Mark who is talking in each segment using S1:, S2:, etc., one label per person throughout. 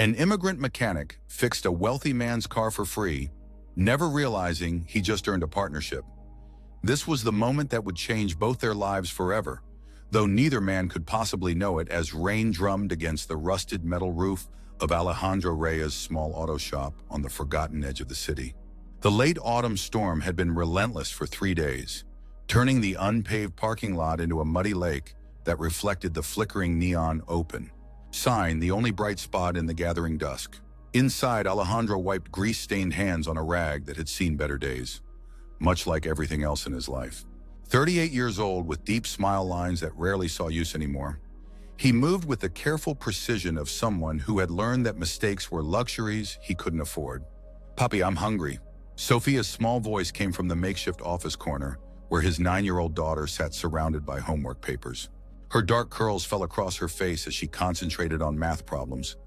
S1: An immigrant mechanic fixed a wealthy man's car for free, never realizing he just earned a partnership. This was the moment that would change both their lives forever, though neither man could possibly know it as rain drummed against the rusted metal roof of Alejandro Reyes' small auto shop on the forgotten edge of the city. The late autumn storm had been relentless for 3 days, turning the unpaved parking lot into a muddy lake that reflected the flickering neon open sign, the only bright spot in the gathering dusk. Inside, Alejandro wiped grease-stained hands on a rag that had seen better days, much like everything else in his life. 38 years old, with deep smile lines that rarely saw use anymore, he moved with the careful precision of someone who had learned that mistakes were luxuries he couldn't afford. "Papi, I'm hungry." Sophia's small voice came from the makeshift office corner, where his 9-year-old daughter sat surrounded by homework papers. Her dark curls fell across her face as she concentrated on math problems,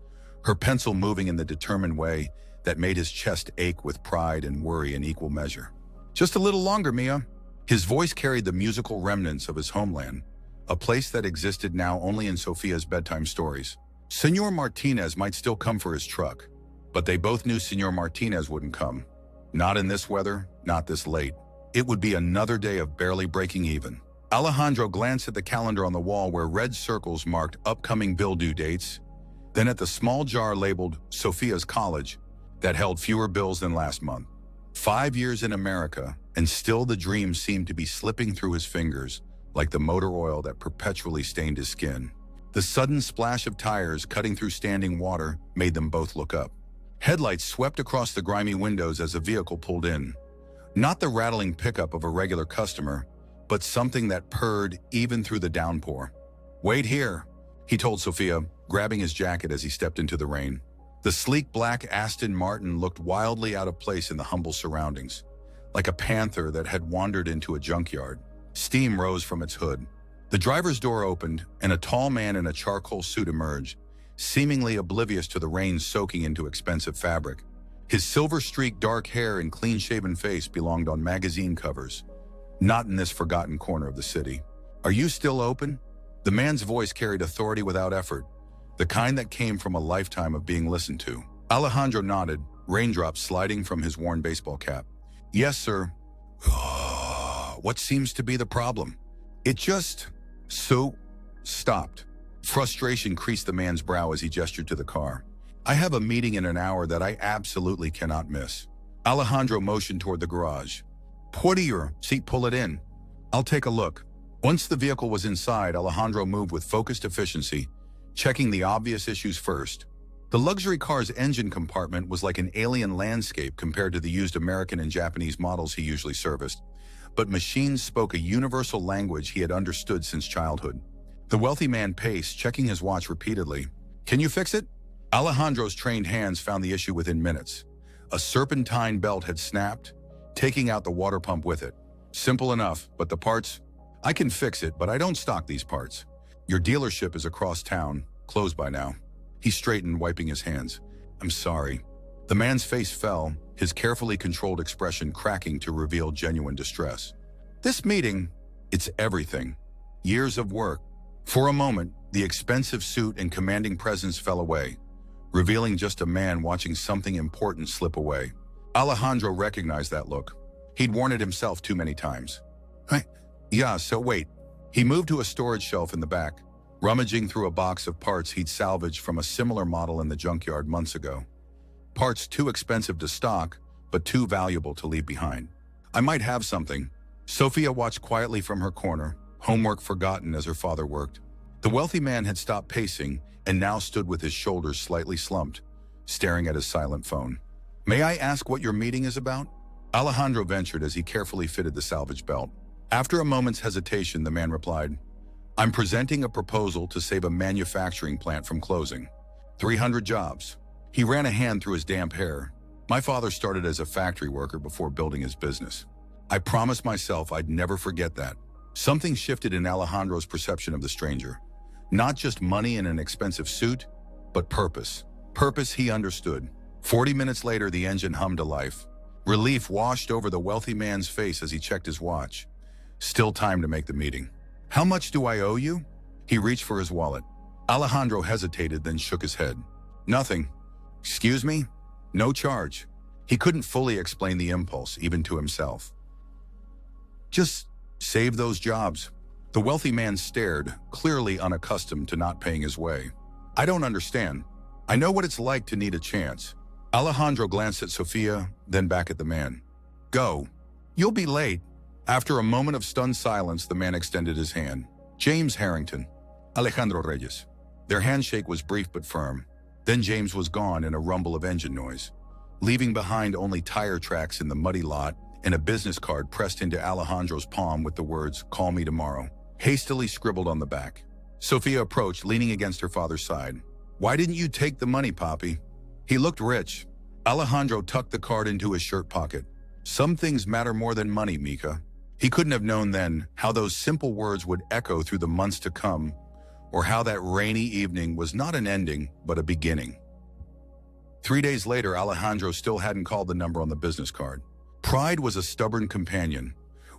S1: her pencil moving in the determined way that made his chest ache with pride and worry in equal measure. "Just a little longer, Mia." His voice carried the musical remnants of his homeland, a place that existed now only in Sophia's bedtime stories. Senor Martinez might still come for his truck, but they both knew Senor Martinez wouldn't come. Not in this weather, not this late. It would be another day of barely breaking even. Alejandro glanced at the calendar on the wall where red circles marked upcoming bill due dates, then at the small jar labeled Sophia's College that held fewer bills than last month. 5 years in America, and still the dream seemed to be slipping through his fingers like the motor oil that perpetually stained his skin. The sudden splash of tires cutting through standing water made them both look up. Headlights swept across the grimy windows as a vehicle pulled in. Not the rattling pickup of a regular customer, but something that purred even through the downpour. "Wait here," he told Sophia, grabbing his jacket as he stepped into the rain. The sleek black Aston Martin looked wildly out of place in the humble surroundings, like a panther that had wandered into a junkyard. Steam rose from its hood. The driver's door opened, and a tall man in a charcoal suit emerged, seemingly oblivious to the rain soaking into expensive fabric. His silver-streaked dark hair and clean-shaven face belonged on magazine covers, not in this forgotten corner of the city. "Are you still open?" The man's voice carried authority without effort, the kind that came from a lifetime of being listened to. Alejandro nodded, raindrops sliding from his worn baseball cap. "Yes, sir." What seems to be the problem? It just stopped. Frustration creased the man's brow as he gestured to the car. "I have a meeting in an hour that I absolutely cannot miss." Alejandro motioned toward the garage. "Put your seat, pull it in. I'll take a look." Once the vehicle was inside, Alejandro moved with focused efficiency, checking the obvious issues first. The luxury car's engine compartment was like an alien landscape compared to the used American and Japanese models he usually serviced, but machines spoke a universal language he had understood since childhood. The wealthy man paced, checking his watch repeatedly. "Can you fix it?" Alejandro's trained hands found the issue within minutes. A serpentine belt had snapped, taking out the water pump with it. "Simple enough, but the parts? I can fix it, but I don't stock these parts. Your dealership is across town, closed by now." He straightened, wiping his hands. "I'm sorry." The man's face fell, his carefully controlled expression cracking to reveal genuine distress. "This meeting, it's everything. Years of work." For a moment, the expensive suit and commanding presence fell away, revealing just a man watching something important slip away. Alejandro recognized that look. He'd worn it himself too many times. Yeah, so wait." He moved to a storage shelf in the back, rummaging through a box of parts he'd salvaged from a similar model in the junkyard months ago. Parts too expensive to stock, but too valuable to leave behind. "I might have something." Sophia watched quietly from her corner, homework forgotten as her father worked. The wealthy man had stopped pacing and now stood with his shoulders slightly slumped, staring at his silent phone. "May I ask what your meeting is about?" Alejandro ventured as he carefully fitted the salvage belt. After a moment's hesitation, the man replied, "I'm presenting a proposal to save a manufacturing plant from closing. 300 jobs." He ran a hand through his damp hair. "My father started as a factory worker before building his business. I promised myself I'd never forget that." Something shifted in Alejandro's perception of the stranger. Not just money and an expensive suit, but purpose. Purpose he understood. 40 minutes later, the engine hummed to life. Relief washed over the wealthy man's face as he checked his watch. Still time to make the meeting. "How much do I owe you?" He reached for his wallet. Alejandro hesitated, then shook his head. "Nothing. Excuse me? No charge. He couldn't fully explain the impulse, even to himself. Just save those jobs. The wealthy man stared, clearly unaccustomed to not paying his way. I don't understand. I know what it's like to need a chance. Alejandro glanced at Sofia, then back at the man. Go. You'll be late. After a moment of stunned silence, the man extended his hand. James Harrington. Alejandro Reyes. Their handshake was brief but firm. Then James was gone in a rumble of engine noise, leaving behind only tire tracks in the muddy lot and a business card pressed into Alejandro's palm with the words, "Call me tomorrow," hastily scribbled on the back. Sofia approached, leaning against her father's side. Why didn't you take the money, Papi? He looked rich. Alejandro tucked the card into his shirt pocket. Some things matter more than money, Mika. He couldn't have known then how those simple words would echo through the months to come, or how that rainy evening was not an ending, but a beginning. 3 days later, Alejandro still hadn't called the number on the business card. Pride was a stubborn companion,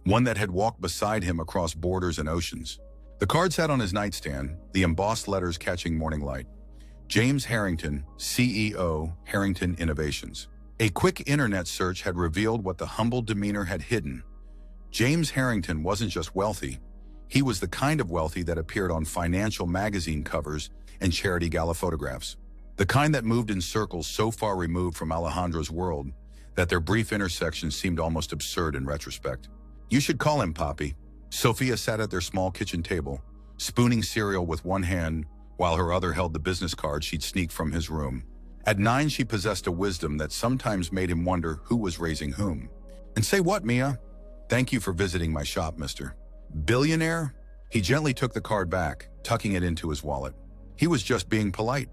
S1: one that had walked beside him across borders and oceans. The card sat on his nightstand, the embossed letters catching morning light. James Harrington, CEO, Harrington Innovations. A quick internet search had revealed what the humble demeanor had hidden. James Harrington wasn't just wealthy. He was the kind of wealthy that appeared on financial magazine covers and charity gala photographs. The kind that moved in circles so far removed from Alejandro's world that their brief intersection seemed almost absurd in retrospect. You should call him, Papi. Sofia sat at their small kitchen table, spooning cereal with one hand while her other held the business card she'd sneaked from his room. At 9, she possessed a wisdom that sometimes made him wonder who was raising whom. And say what, Mia? Thank you for visiting my shop, mister. Billionaire? He gently took the card back, tucking it into his wallet. He was just being polite.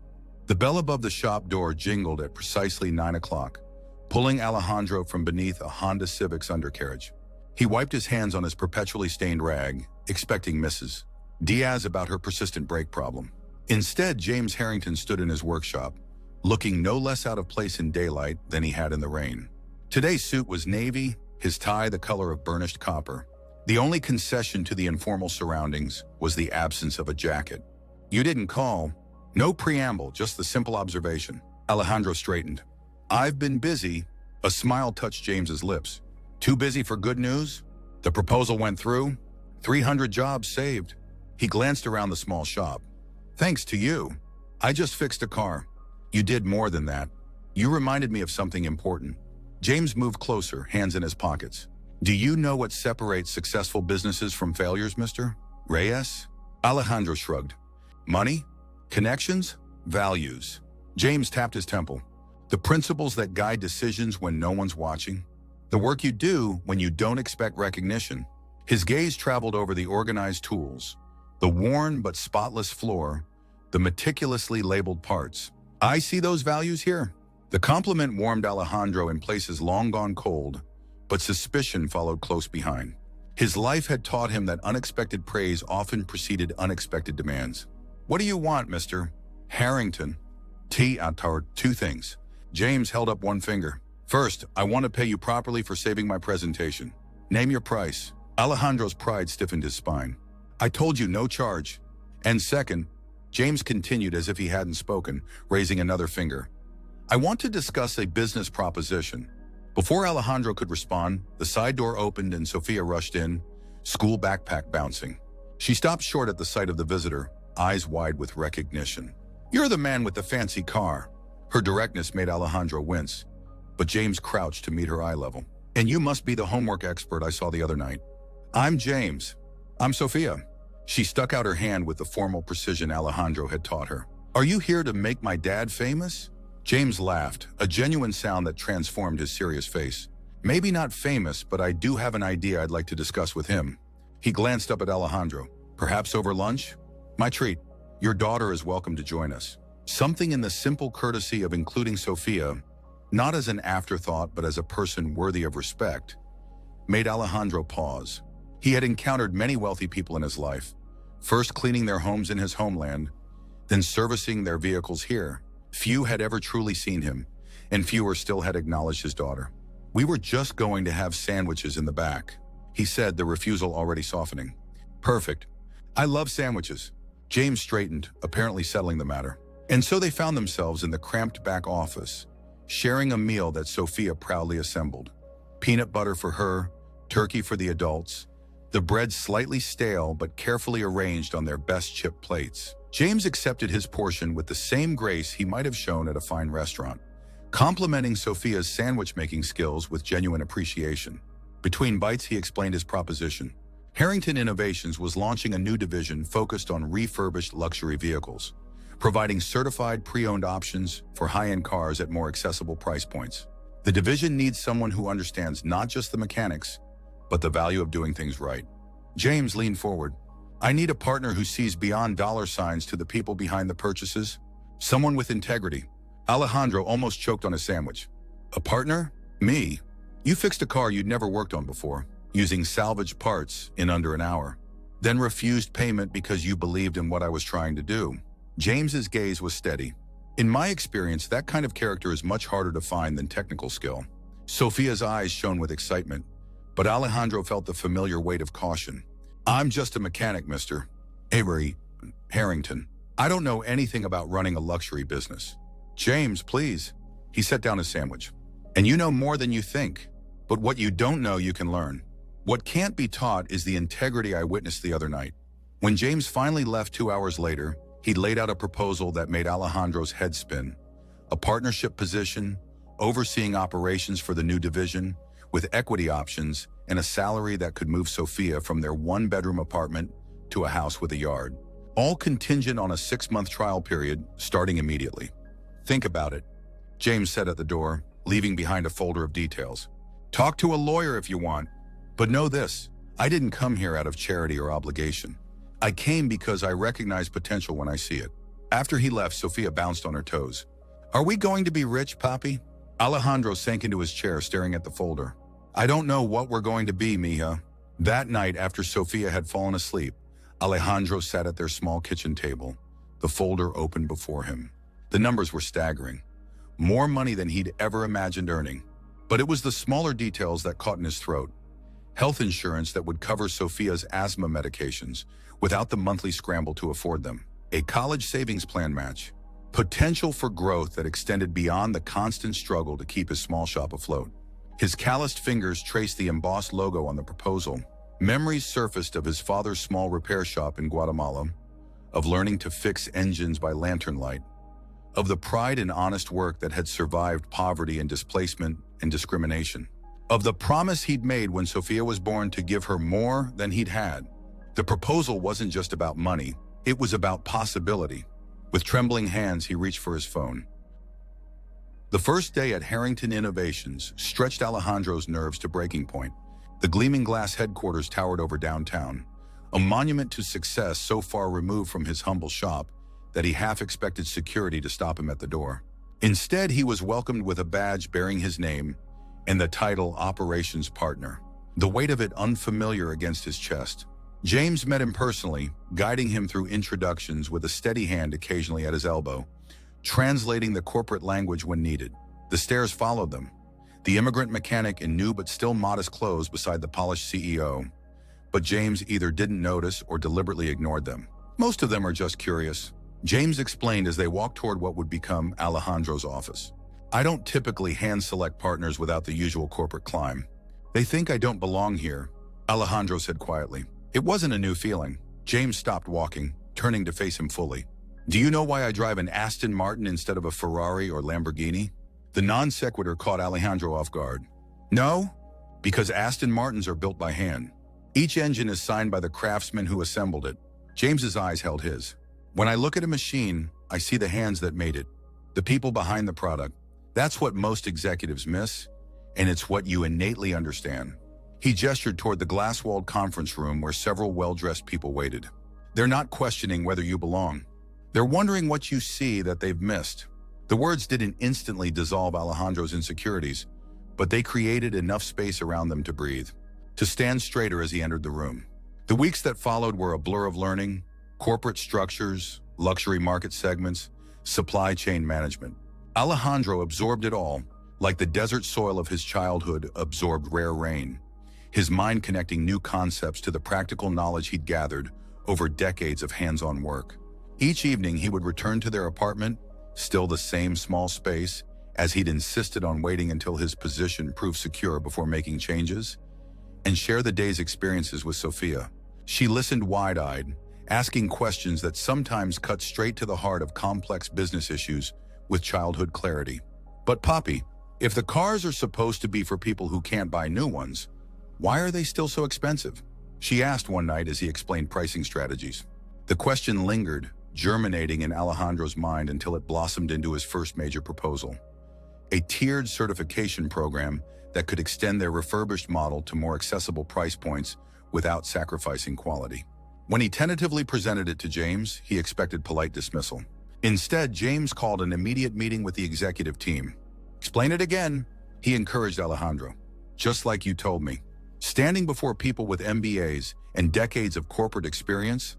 S1: The bell above the shop door jingled at precisely 9 o'clock, pulling Alejandro from beneath a Honda Civic's undercarriage. He wiped his hands on his perpetually stained rag, expecting Mrs. Diaz about her persistent brake problem. Instead, James Harrington stood in his workshop, looking no less out of place in daylight than he had in the rain. Today's suit was navy, his tie the color of burnished copper. The only concession to the informal surroundings was the absence of a jacket. You didn't call. No preamble, just the simple observation. Alejandro straightened. I've been busy. A smile touched James's lips. Too busy for good news? The proposal went through. 300 jobs saved. He glanced around the small shop. Thanks to you. I just fixed a car. You did more than that. You reminded me of something important. James moved closer, hands in his pockets. Do you know what separates successful businesses from failures, Mr. Reyes? Alejandro shrugged. Money? Connections? Values. James tapped his temple. The principles that guide decisions when no one's watching. The work you do when you don't expect recognition. His gaze traveled over the organized tools, the worn but spotless floor, the meticulously labeled parts. I see those values here. The compliment warmed Alejandro in places long gone cold, but suspicion followed close behind. His life had taught him that unexpected praise often preceded unexpected demands. What do you want, Mr. Harrington? Toward 2 things. James held up one finger. First, I want to pay you properly for saving my presentation. Name your price. Alejandro's pride stiffened his spine. I told you no charge. And second, James continued as if he hadn't spoken, raising another finger. I want to discuss a business proposition. Before Alejandro could respond, the side door opened and Sofia rushed in, school backpack bouncing. She stopped short at the sight of the visitor, eyes wide with recognition. You're the man with the fancy car. Her directness made Alejandro wince, but James crouched to meet her eye level. And you must be the homework expert I saw the other night. I'm James. I'm Sofia. She stuck out her hand with the formal precision Alejandro had taught her. Are you here to make my dad famous? James laughed, a genuine sound that transformed his serious face. Maybe not famous, but I do have an idea I'd like to discuss with him. He glanced up at Alejandro. Perhaps over lunch? My treat. Your daughter is welcome to join us. Something in the simple courtesy of including Sofia, not as an afterthought but as a person worthy of respect, made Alejandro pause. He had encountered many wealthy people in his life, first cleaning their homes in his homeland, then servicing their vehicles here. Few had ever truly seen him, and fewer still had acknowledged his daughter. We were just going to have sandwiches in the back, he said, the refusal already softening. Perfect. I love sandwiches. James straightened, apparently settling the matter. And so they found themselves in the cramped back office, sharing a meal that Sophia proudly assembled. Peanut butter for her, turkey for the adults, the bread slightly stale but carefully arranged on their best chip plates. James accepted his portion with the same grace he might have shown at a fine restaurant, complimenting Sophia's sandwich-making skills with genuine appreciation. Between bites, he explained his proposition. Harrington Innovations was launching a new division focused on refurbished luxury vehicles, providing certified pre-owned options for high-end cars at more accessible price points. The division needs someone who understands not just the mechanics, but the value of doing things right. James leaned forward. I need a partner who sees beyond dollar signs to the people behind the purchases. Someone with integrity. Alejandro almost choked on his sandwich. A partner? Me? You fixed a car you'd never worked on before, using salvaged parts in under an hour, then refused payment because you believed in what I was trying to do. James's gaze was steady. In my experience, that kind of character is much harder to find than technical skill. Sophia's eyes shone with excitement, but Alejandro felt the familiar weight of caution. I'm just a mechanic, Mr. Avery Harrington. I don't know anything about running a luxury business. James, please. He set down his sandwich. And you know more than you think. But what you don't know, you can learn. What can't be taught is the integrity I witnessed the other night. When James finally left 2 hours later, he laid out a proposal that made Alejandro's head spin. A partnership position, overseeing operations for the new division, with equity options and a salary that could move Sophia from their one-bedroom apartment to a house with a yard. All contingent on a 6-month trial period starting immediately. Think about it, James said at the door, leaving behind a folder of details. Talk to a lawyer if you want, but know this, I didn't come here out of charity or obligation. I came because I recognize potential when I see it. After he left, Sophia bounced on her toes. Are we going to be rich, Papi? Alejandro sank into his chair, staring at the folder. I don't know what we're going to be, mija. That night, after Sophia had fallen asleep, Alejandro sat at their small kitchen table, the folder open before him. The numbers were staggering. More money than he'd ever imagined earning. But it was the smaller details that caught in his throat. Health insurance that would cover Sophia's asthma medications without the monthly scramble to afford them. A college savings plan match. Potential for growth that extended beyond the constant struggle to keep his small shop afloat. His calloused fingers traced the embossed logo on the proposal. Memories surfaced of his father's small repair shop in Guatemala, of learning to fix engines by lantern light, of the pride and honest work that had survived poverty and displacement and discrimination, of the promise he'd made when Sophia was born to give her more than he'd had. The proposal wasn't just about money, it was about possibility. With trembling hands, he reached for his phone. The first day at Harrington Innovations stretched Alejandro's nerves to breaking point. The gleaming glass headquarters towered over downtown, a monument to success so far removed from his humble shop that he half expected security to stop him at the door. Instead, he was welcomed with a badge bearing his name and the title Operations Partner, the weight of it unfamiliar against his chest. James met him personally, guiding him through introductions with a steady hand occasionally at his elbow, translating the corporate language when needed. The stairs followed them, the immigrant mechanic in new but still modest clothes beside the polished CEO. But James either didn't notice or deliberately ignored them. Most of them are just curious, James explained as they walked toward what would become Alejandro's office. I don't typically hand-select partners without the usual corporate climb. They think I don't belong here, Alejandro said quietly. It wasn't a new feeling. James stopped walking, turning to face him fully. Do you know why I drive an Aston Martin instead of a Ferrari or Lamborghini? The non-sequitur caught Alejandro off guard. No, because Aston Martins are built by hand. Each engine is signed by the craftsman who assembled it. James's eyes held his. When I look at a machine, I see the hands that made it, the people behind the product. That's what most executives miss, and it's what you innately understand. He gestured toward the glass-walled conference room where several well-dressed people waited. They're not questioning whether you belong. They're wondering what you see that they've missed. The words didn't instantly dissolve Alejandro's insecurities, but they created enough space around them to breathe, to stand straighter as he entered the room. The weeks that followed were a blur of learning, corporate structures, luxury market segments, supply chain management. Alejandro absorbed it all, like the desert soil of his childhood absorbed rare rain, his mind connecting new concepts to the practical knowledge he'd gathered over decades of hands-on work. Each evening, he would return to their apartment, still the same small space, as he'd insisted on waiting until his position proved secure before making changes, and share the day's experiences with Sophia. She listened wide-eyed, asking questions that sometimes cut straight to the heart of complex business issues with childhood clarity. But Poppy, if the cars are supposed to be for people who can't buy new ones, why are they still so expensive? She asked one night as he explained pricing strategies. The question lingered, germinating in Alejandro's mind until it blossomed into his first major proposal. A tiered certification program that could extend their refurbished model to more accessible price points without sacrificing quality. When he tentatively presented it to James, he expected polite dismissal. Instead, James called an immediate meeting with the executive team. "Explain it again," he encouraged Alejandro. "Just like you told me." Standing before people with MBAs and decades of corporate experience,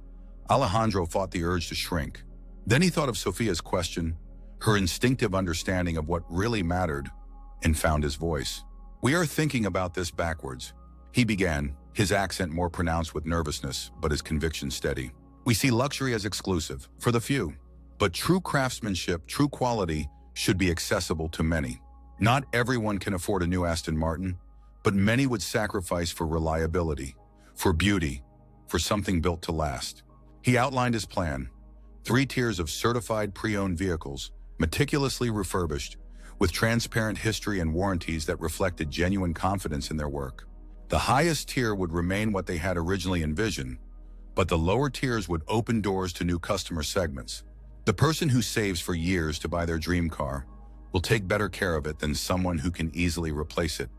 S1: Alejandro fought the urge to shrink. Then he thought of Sophia's question, her instinctive understanding of what really mattered, and found his voice. "We are thinking about this backwards," he began, his accent more pronounced with nervousness, but his conviction steady. "We see luxury as exclusive, for the few. But true craftsmanship, true quality, should be accessible to many. Not everyone can afford a new Aston Martin, but many would sacrifice for reliability, for beauty, for something built to last." He outlined his plan: 3 tiers of certified pre-owned vehicles, meticulously refurbished, with transparent history and warranties that reflected genuine confidence in their work. The highest tier would remain what they had originally envisioned, but the lower tiers would open doors to new customer segments. The person who saves for years to buy their dream car will take better care of it than someone who can easily replace it,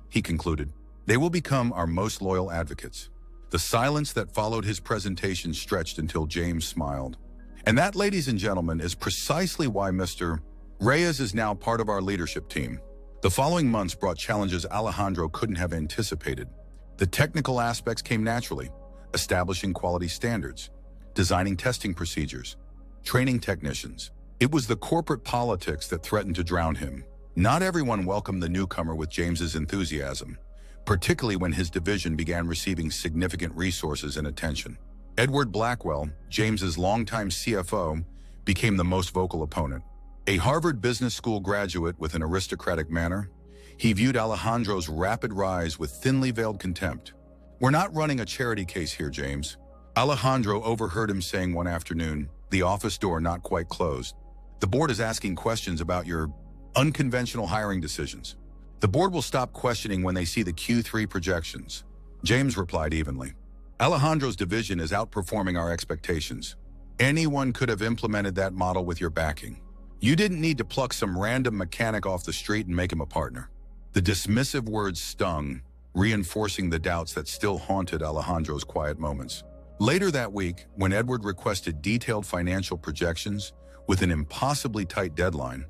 S1: he concluded. They will become our most loyal advocates. The silence that followed his presentation stretched until James smiled. And that, ladies and gentlemen, is precisely why Mr. Reyes is now part of our leadership team. The following months brought challenges Alejandro couldn't have anticipated. The technical aspects came naturally: establishing quality standards, designing testing procedures, training technicians. It was the corporate politics that threatened to drown him. Not everyone welcomed the newcomer with James's enthusiasm, particularly when his division began receiving significant resources and attention. Edward Blackwell, James's longtime CFO, became the most vocal opponent. A Harvard Business School graduate with an aristocratic manner, he viewed Alejandro's rapid rise with thinly veiled contempt. "We're not running a charity case here, James," Alejandro overheard him saying one afternoon, the office door not quite closed. "The board is asking questions about your unconventional hiring decisions. The board will stop questioning when they see the Q3 projections." James replied evenly. "Alejandro's division is outperforming our expectations. Anyone could have implemented that model with your backing. You didn't need to pluck some random mechanic off the street and make him a partner." The dismissive words stung, reinforcing the doubts that still haunted Alejandro's quiet moments. Later that week, when Edward requested detailed financial projections with an impossibly tight deadline,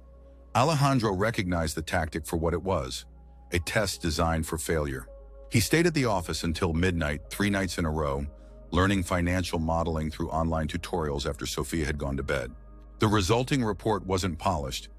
S1: Alejandro recognized the tactic for what it was: a test designed for failure. He stayed at the office until midnight, 3 nights in a row, learning financial modeling through online tutorials after Sophia had gone to bed. The resulting report wasn't polished,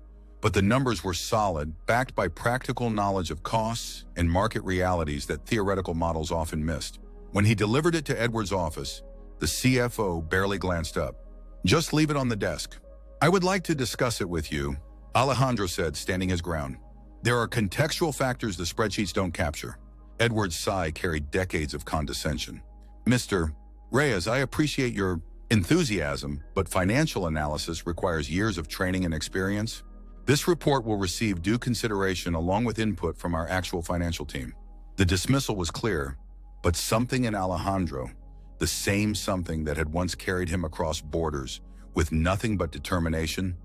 S1: but the numbers were solid, backed by practical knowledge of costs and market realities that theoretical models often missed. When he delivered it to Edward's office, the CFO barely glanced up. "Just leave it on the desk. I would like to discuss it with you," Alejandro said, standing his ground. "There are contextual factors the spreadsheets don't capture." Edward's sigh carried decades of condescension. "Mr. Reyes, I appreciate your enthusiasm, but financial analysis requires years of training and experience. This report will receive due consideration along with input from our actual financial team." The dismissal was clear, but something in Alejandro, the same something that had once carried him across borders with nothing but determination,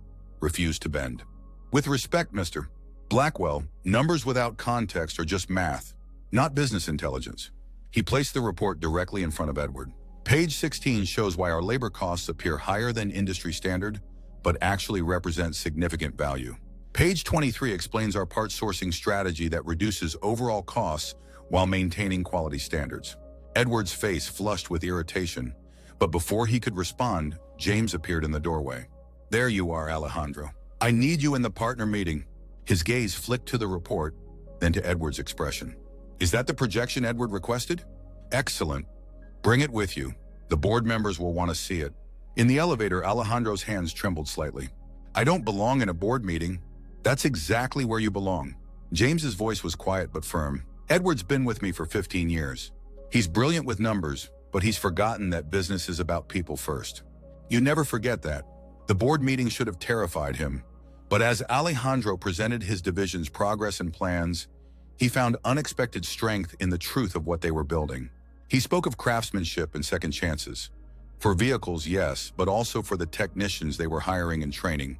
S1: refused to bend. "With respect, Mr. Blackwell, numbers without context are just math, not business intelligence." He placed the report directly in front of Edward. "Page 16 shows why our labor costs appear higher than industry standard, but actually represent significant value. Page 23 explains our part sourcing strategy that reduces overall costs while maintaining quality standards." Edward's face flushed with irritation, but before he could respond, James appeared in the doorway. "There you are, Alejandro. I need you in the partner meeting." His gaze flicked to the report, then to Edward's expression. "Is that the projection Edward requested? Excellent. Bring it with you. The board members will want to see it." In the elevator, Alejandro's hands trembled slightly. "I don't belong in a board meeting." "That's exactly where you belong." James's voice was quiet but firm. "Edward's been with me for 15 years. He's brilliant with numbers, but he's forgotten that business is about people first. You never forget that." The board meeting should have terrified him, but as Alejandro presented his division's progress and plans, he found unexpected strength in the truth of what they were building. He spoke of craftsmanship and second chances. For vehicles, yes, but also for the technicians they were hiring and training,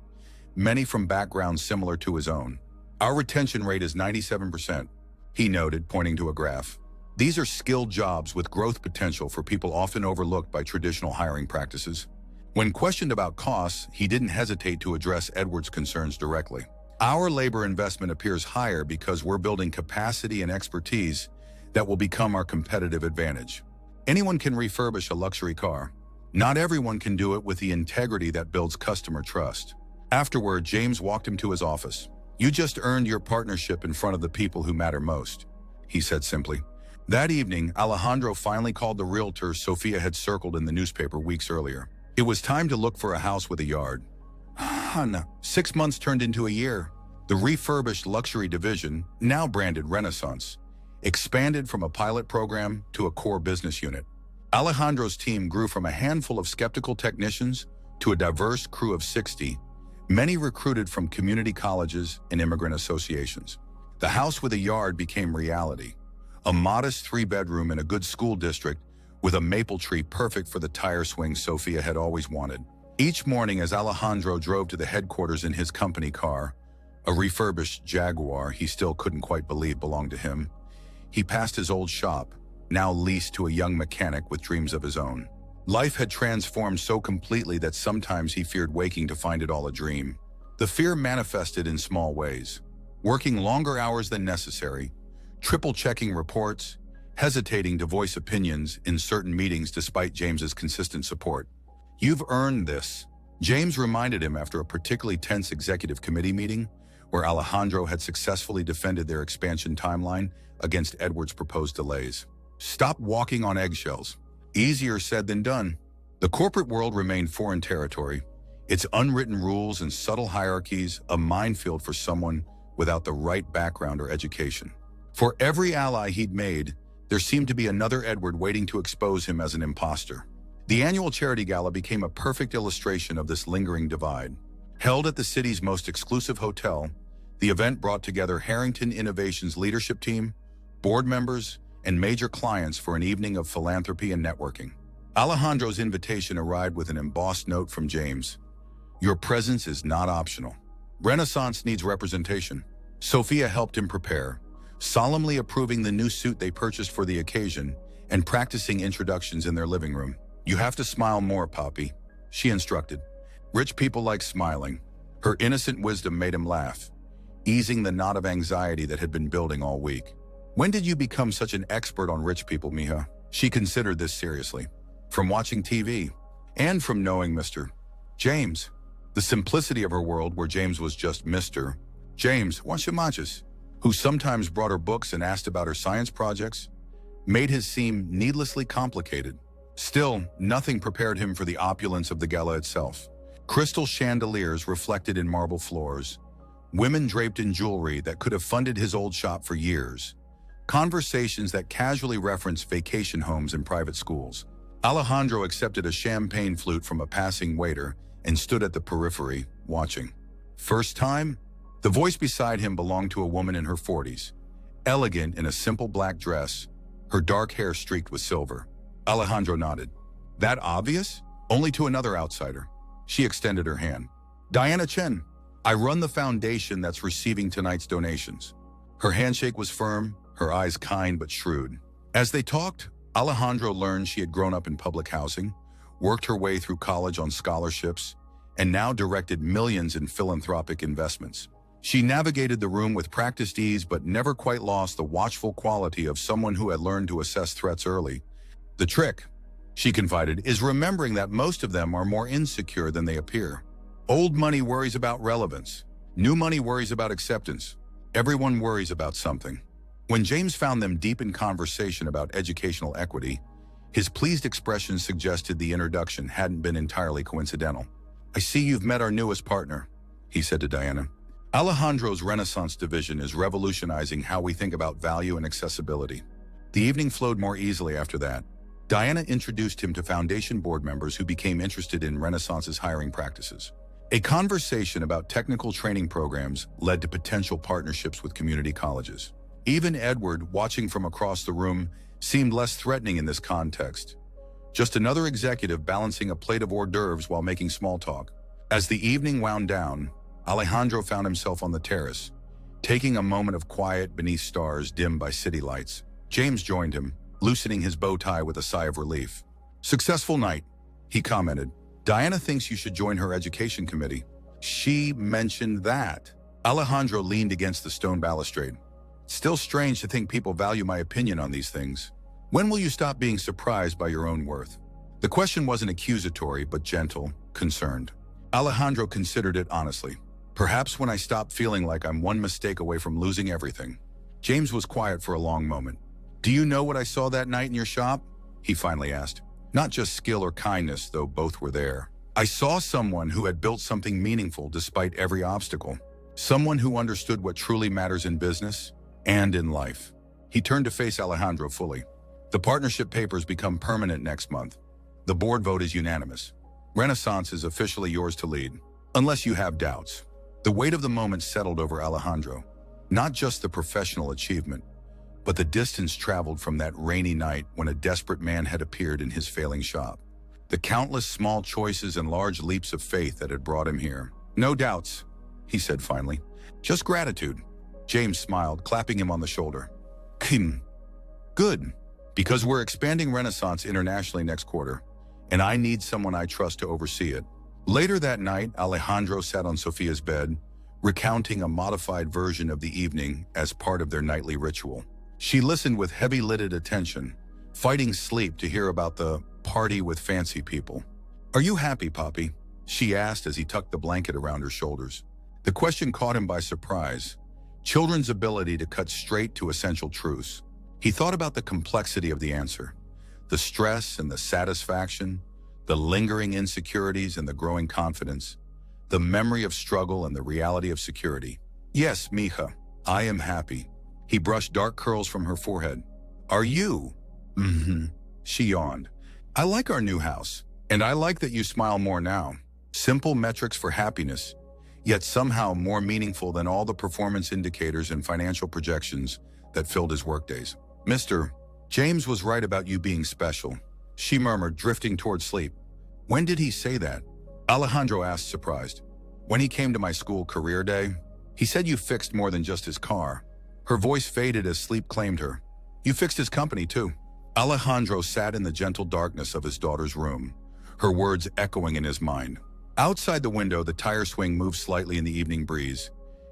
S1: many from backgrounds similar to his own. "Our retention rate is 97%, he noted, pointing to a graph. "These are skilled jobs with growth potential for people often overlooked by traditional hiring practices." When questioned about costs, he didn't hesitate to address Edward's concerns directly. "Our labor investment appears higher because we're building capacity and expertise that will become our competitive advantage. Anyone can refurbish a luxury car. Not everyone can do it with the integrity that builds customer trust." Afterward, James walked him to his office. "You just earned your partnership in front of the people who matter most," he said simply. That evening, Alejandro finally called the realtor Sophia had circled in the newspaper weeks earlier. It was time to look for a house with a yard. 6 months turned into a year. The refurbished luxury division, now branded Renaissance, expanded from a pilot program to a core business unit. Alejandro's team grew from a handful of skeptical technicians to a diverse crew of 60, many recruited from community colleges and immigrant associations. The house with a yard became reality, a modest 3-bedroom in a good school district with a maple tree perfect for the tire swing Sophia had always wanted. Each morning as Alejandro drove to the headquarters in his company car, a refurbished Jaguar he still couldn't quite believe belonged to him, he passed his old shop, now leased to a young mechanic with dreams of his own. Life had transformed so completely that sometimes he feared waking to find it all a dream. The fear manifested in small ways: working longer hours than necessary, triple-checking reports, hesitating to voice opinions in certain meetings despite James's consistent support. "You've earned this," James reminded him after a particularly tense executive committee meeting where Alejandro had successfully defended their expansion timeline against Edward's proposed delays. "Stop walking on eggshells." Easier said than done. The corporate world remained foreign territory, its unwritten rules and subtle hierarchies a minefield for someone without the right background or education. For every ally he'd made, there seemed to be another Edward waiting to expose him as an imposter. The annual charity gala became a perfect illustration of this lingering divide. Held at the city's most exclusive hotel, the event brought together Harrington Innovation's leadership team, board members, and major clients for an evening of philanthropy and networking. Alejandro's invitation arrived with an embossed note from James. "Your presence is not optional. Renaissance needs representation." Sophia helped him prepare, solemnly approving the new suit they purchased for the occasion and practicing introductions in their living room. "You have to smile more, Poppy," she instructed. "Rich people like smiling." Her innocent wisdom made him laugh, easing the knot of anxiety that had been building all week. "When did you become such an expert on rich people, mija?" She considered this seriously. "From watching TV, and from knowing Mr. James." The simplicity of her world, where James was just Mr. James Washimachis, who sometimes brought her books and asked about her science projects, made his seem needlessly complicated. Still, nothing prepared him for the opulence of the gala itself. Crystal chandeliers reflected in marble floors, women draped in jewelry that could have funded his old shop for years, conversations that casually referenced vacation homes and private schools. Alejandro accepted a champagne flute from a passing waiter and stood at the periphery, watching. "First time?" The voice beside him belonged to a woman in her 40s, elegant in a simple black dress, her dark hair streaked with silver. Alejandro nodded. "That obvious?" "Only to another outsider." She extended her hand. "Diana Chen. I run the foundation that's receiving tonight's donations." Her handshake was firm, her eyes kind but shrewd. As they talked, Alejandro learned she had grown up in public housing, worked her way through college on scholarships, and now directed millions in philanthropic investments. She navigated the room with practiced ease but never quite lost the watchful quality of someone who had learned to assess threats early. "The trick," she confided, "is remembering that most of them are more insecure than they appear. Old money worries about relevance. New money worries about acceptance. Everyone worries about something." When James found them deep in conversation about educational equity, His pleased expression suggested the introduction hadn't been entirely coincidental. "I see you've met our newest partner," he said to Diana. "Alejandro's Renaissance division is revolutionizing how we think about value and accessibility." The evening flowed more easily after that. Diana introduced him to Foundation board members who became interested in Renaissance's hiring practices. A conversation about technical training programs led to potential partnerships with community colleges. Even Edward, watching from across the room, seemed less threatening in this context. Just another executive balancing a plate of hors d'oeuvres while making small talk. As the evening wound down, Alejandro found himself on the terrace, taking a moment of quiet beneath stars dimmed by city lights. James joined him, loosening his bow tie with a sigh of relief. "Successful night," he commented. "Diana thinks you should join her education committee." "She mentioned that." Alejandro leaned against the stone balustrade. "Still strange to think people value my opinion on these things. When will you stop being surprised by your own worth?" The question wasn't accusatory, but gentle, concerned. Alejandro considered it honestly. "Perhaps when I stop feeling like I'm one mistake away from losing everything." James was quiet for a long moment. "Do you know what I saw that night in your shop?" he finally asked. Not just skill or kindness, though both were there. "I saw someone who had built something meaningful despite every obstacle. Someone who understood what truly matters in business and in life." He turned to face Alejandro fully. "The partnership papers become permanent next month. The board vote is unanimous. Renaissance is officially yours to lead, unless you have doubts." The weight of the moment settled over Alejandro. Not just the professional achievement, but the distance traveled from that rainy night when a desperate man had appeared in his failing shop. The countless small choices and large leaps of faith that had brought him here. "No doubts," he said finally. "Just gratitude." James smiled, clapping him on the shoulder. "Good, because we're expanding Renaissance internationally next quarter, and I need someone I trust to oversee it." Later that night, Alejandro sat on Sophia's bed, recounting a modified version of the evening as part of their nightly ritual. She listened with heavy-lidded attention, fighting sleep to hear about the party with fancy people. "Are you happy, Poppy?" she asked as he tucked the blanket around her shoulders. The question caught him by surprise. Children's ability to cut straight to essential truths. He thought about the complexity of the answer, the stress and the satisfaction, the lingering insecurities and the growing confidence, the memory of struggle and the reality of security. "Yes, mija, I am happy." He brushed dark curls from her forehead. "Are you?" She yawned. "I like our new house, and I like that you smile more now." Simple metrics for happiness, yet somehow more meaningful than all the performance indicators and financial projections that filled his workdays. "Mr. James was right about you being special," she murmured, drifting toward sleep. "When did he say that?" Alejandro asked, surprised. "When he came to my school career day. He said you fixed more than just his car." Her voice faded as sleep claimed her. "You fixed his company, too." Alejandro sat in the gentle darkness of his daughter's room, her words echoing in his mind. Outside the window, the tire swing moved slightly in the evening breeze,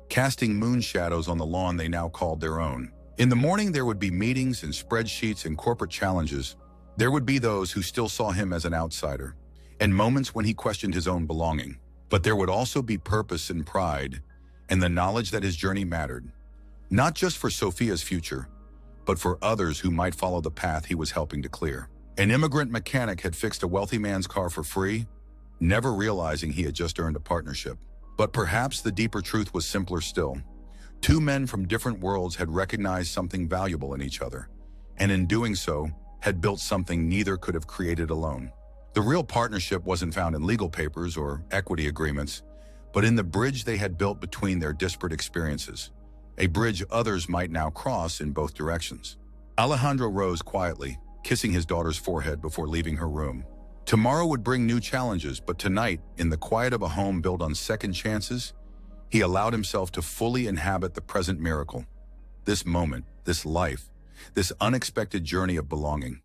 S1: casting moon shadows on the lawn they now called their own. In the morning, there would be meetings and spreadsheets and corporate challenges. There would be those who still saw him as an outsider, and moments when he questioned his own belonging. But there would also be purpose and pride, and the knowledge that his journey mattered. Not just for Sophia's future, but for others who might follow the path he was helping to clear. An immigrant mechanic had fixed a wealthy man's car for free, never realizing he had just earned a partnership. But perhaps the deeper truth was simpler still. Two men from different worlds had recognized something valuable in each other, and in doing so, had built something neither could have created alone. The real partnership wasn't found in legal papers or equity agreements, but in the bridge they had built between their disparate experiences. A bridge others might now cross in both directions. Alejandro rose quietly, kissing his daughter's forehead before leaving her room. Tomorrow would bring new challenges, but tonight, in the quiet of a home built on second chances, he allowed himself to fully inhabit the present miracle. This moment, this life, this unexpected journey of belonging.